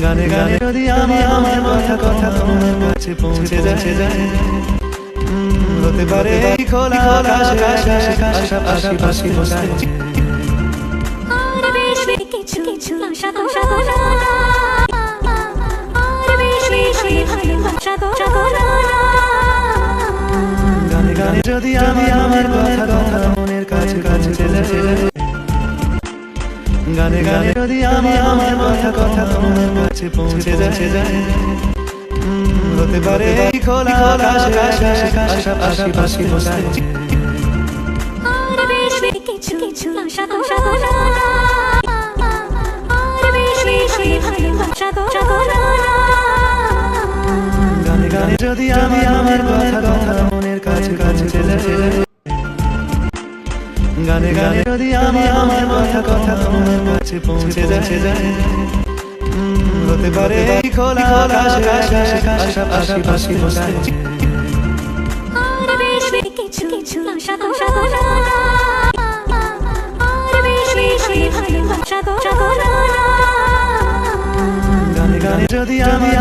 গানে গানে যদি আমি আমার কথা তোমার কাছে পৌঁছে যায় হতে পারে এই খোলা আকাশে পাশাপাশি বসে আর বেশি কিছু আশা করো না, আর বেশি ভালোবাসা করো না। গানে গানে যদি আমি আমার কথা মনের কাছে যায় গানে গানে যদি আমি আমার কথা তোমার কাছে পৌঁছে যায় হতে পারে এই খোলা আকাশে পাশাপাশি বসে আর বেশি কিছু আশা করো না, আর বেশি ভালোবাসা করো না। গানে গানে যদি আমি আমার কথা মনের কাছে যায় গানে গানে যদি আমি আমার কথা তোমার কাছে পৌঁছে যায় হতে পারে এই খোলা আকাশে পাশাপাশি বসে আর বেশি কিছু আশা করো না, আর বেশি ভালোবাসা করো না। গানে গানে যদি আমি